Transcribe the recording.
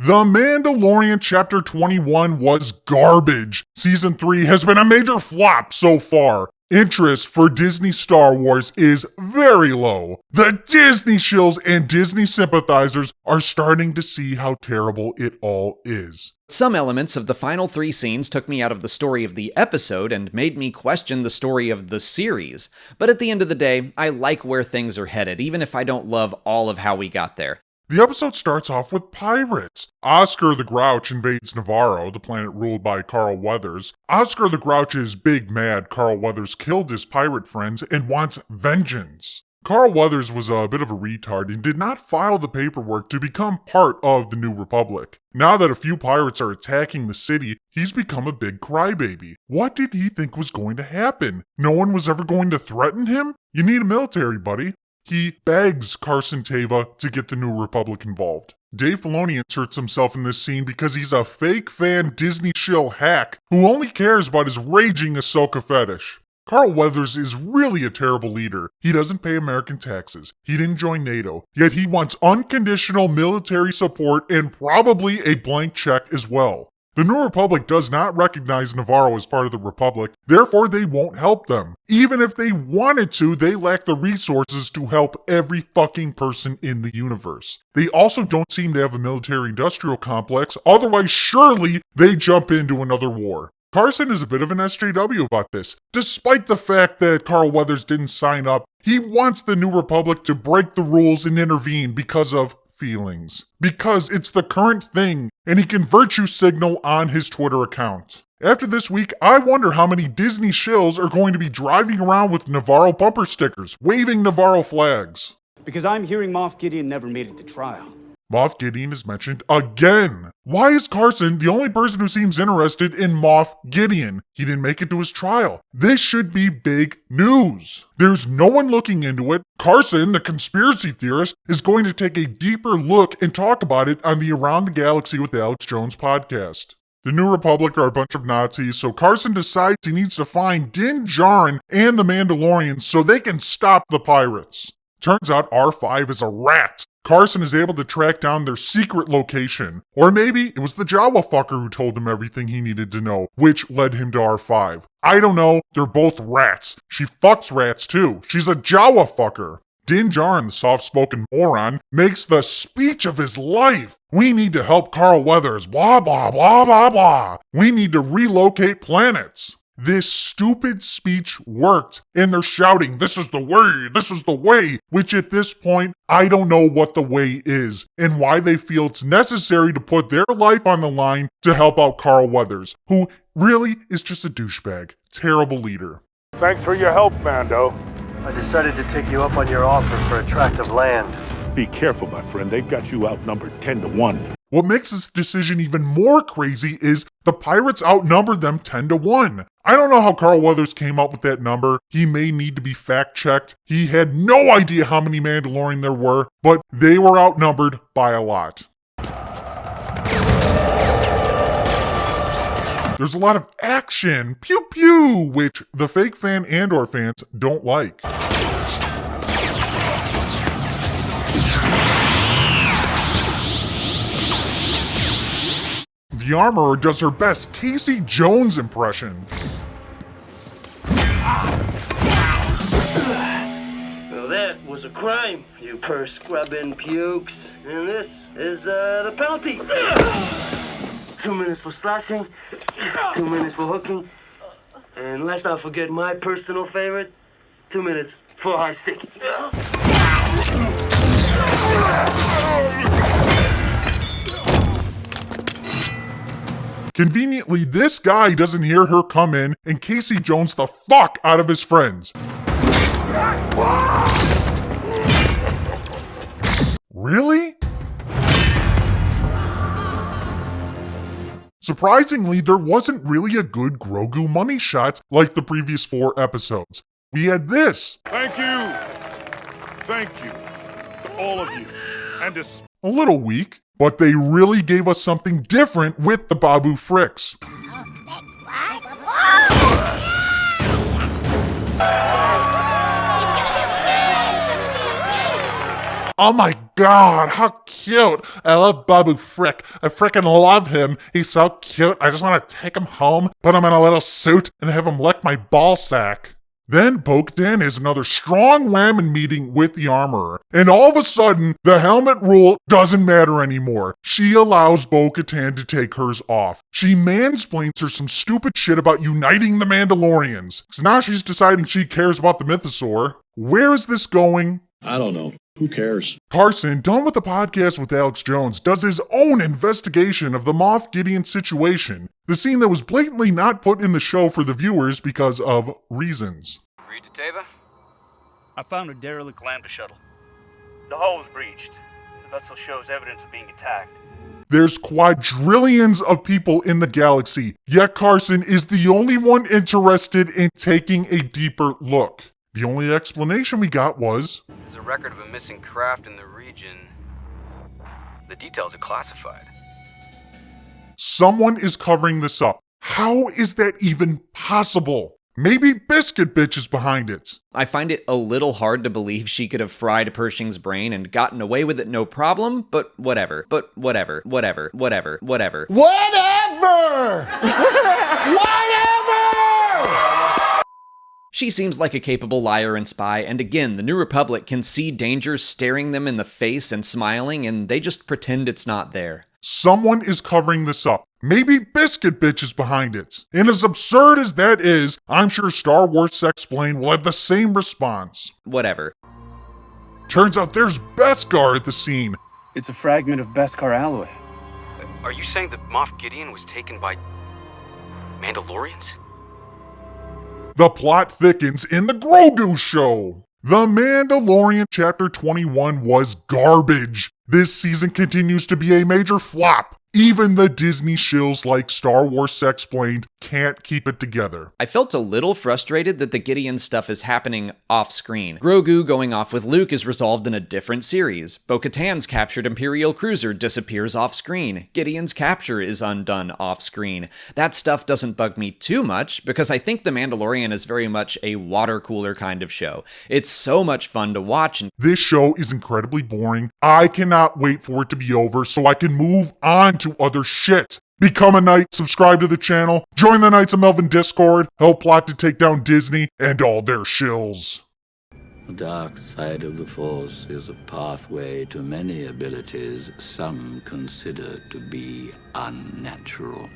The Mandalorian Chapter 21 was garbage. Season 3 has been a major flop so far. Interest for Disney Star Wars is very low. The Disney shills and Disney sympathizers are starting to see how terrible it all is. Some elements of the final 3 scenes took me out of the story of the episode and made me question the story of the series. But at the end of the day, I like where things are headed, even if I don't love all of how we got there. The episode starts off with pirates. Oscar the Grouch invades Navarro, the planet ruled by Carl Weathers. Oscar the Grouch is big mad Carl Weathers killed his pirate friends and wants vengeance. Carl Weathers was a bit of a retard and did not file the paperwork to become part of the New Republic. Now that a few pirates are attacking the city, he's become a big crybaby. What did he think was going to happen? No one was ever going to threaten him? You need a military, buddy. He begs Carson Teva to get the New Republic involved. Dave Filoni inserts himself in this scene because he's a fake fan Disney shill hack who only cares about his raging Ahsoka fetish. Carl Weathers is really a terrible leader. He doesn't pay American taxes. He didn't join NATO. Yet he wants unconditional military support and probably a blank check as well. The New Republic does not recognize Navarro as part of the Republic, therefore they won't help them. Even if they wanted to, they lack the resources to help every fucking person in the universe. They also don't seem to have a military-industrial complex, otherwise surely they jump into another war. Carson is a bit of an SJW about this. Despite the fact that Carl Weathers didn't sign up, he wants the New Republic to break the rules and intervene because of feelings. Because it's the current thing, and he can virtue signal on his Twitter account. After this week, I wonder how many Disney shills are going to be driving around with Navarro bumper stickers, waving Navarro flags. Because I'm hearing Moff Gideon never made it to trial. Moff Gideon is mentioned again. Why is Carson the only person who seems interested in Moff Gideon? He didn't make it to his trial. This should be big news. There's no one looking into it. Carson, the conspiracy theorist, is going to take a deeper look and talk about it on the Around the Galaxy with Alex Jones podcast. The New Republic are a bunch of Nazis, so Carson decides he needs to find Din Djarin and the Mandalorians so they can stop the pirates. Turns out R5 is a rat. Carson is able to track down their secret location. Or maybe it was the Jawa fucker who told him everything he needed to know, which led him to R5. I don't know, they're both rats. She fucks rats too. She's a Jawa fucker. Din Djarin, the soft-spoken moron, makes the speech of his life. We need to help Carl Weathers, blah blah blah blah blah. We need to relocate planets. This stupid speech worked, and they're shouting, this is the way, which at this point, I don't know what the way is, and why they feel it's necessary to put their life on the line to help out Carl Weathers, who really is just a douchebag. Terrible leader. Thanks for your help, Mando. I decided to take you up on your offer for a tract of land. Be careful, my friend. They've got you outnumbered 10-1. What makes this decision even more crazy is the pirates outnumbered them 10-1. I don't know how Carl Weathers came up with that number. He may need to be fact-checked. He had no idea how many Mandalorian there were, but they were outnumbered by a lot. There's a lot of action, pew pew, which the fake fan Andor fans don't like. The Armorer does her best Casey Jones impression. Well, that was a crime, you purse-scrubbing pukes. And this is the penalty. 2 minutes for slashing, 2 minutes for hooking, and let's not forget my personal favorite, 2 minutes for high stick. Conveniently, this guy doesn't hear her come in and Casey Jones the fuck out of his friends. Really? Surprisingly, there wasn't really a good Grogu money shot like the previous 4 episodes. We had this. Thank you. Thank you to all of you. And a little weak, but they really gave us something different with the Babu Fricks. Oh my god, how cute. I love Babu Frick. I frickin' love him. He's so cute. I just want to take him home, put him in a little suit, and have him lick my ball sack. Then Bo-Katan has another strong ramen meeting with the armorer, and all of a sudden, the helmet rule doesn't matter anymore. She allows Bo-Katan to take hers off. She mansplains her some stupid shit about uniting the Mandalorians, because now she's deciding she cares about the Mythosaur. Where is this going? I don't know. Who cares? Carson, done with the podcast with Alex Jones, does his own investigation of the Moff Gideon situation, the scene that was blatantly not put in the show for the viewers because of reasons. Read to Teva? I found a derelict Lambda shuttle. The hull was breached. The vessel shows evidence of being attacked. There's quadrillions of people in the galaxy, yet Carson is the only one interested in taking a deeper look. The only explanation we got was, There's a record of a missing craft in the region. The details are classified. someone is covering this up. How is that even possible? Maybe Biscuit Bitch is behind it. I find it a little hard to believe she could have fried Pershing's brain and gotten away with it no problem, but whatever. Whatever. She seems like a capable liar and spy, and again, the New Republic can see danger staring them in the face and smiling, and they just pretend it's not there. Someone is covering this up. Maybe Biscuit Bitch is behind it. And as absurd as that is, I'm sure Star Wars Sexplain will have the same response. Whatever. Turns out there's Beskar at the scene. It's a fragment of Beskar alloy. Are you saying that Moff Gideon was taken by Mandalorians? The plot thickens in the Grogu show. The Mandalorian Chapter 21 was garbage. This season continues to be a major flop. Even the Disney shills like Star Wars Sexplained can't keep it together. I felt a little frustrated that the Gideon stuff is happening off-screen. Grogu going off with Luke is resolved in a different series. Bo-Katan's captured Imperial cruiser disappears off-screen. Gideon's capture is undone off-screen. That stuff doesn't bug me too much, because I think The Mandalorian is very much a water cooler kind of show. It's so much fun to watch. And This show is incredibly boring. I cannot wait for it to be over so I can move on to other shit. Become a knight, subscribe to the channel, join the Knights of Melvin Discord, help plot to take down Disney and all their shills. The dark side of the Force is a pathway to many abilities some consider to be unnatural.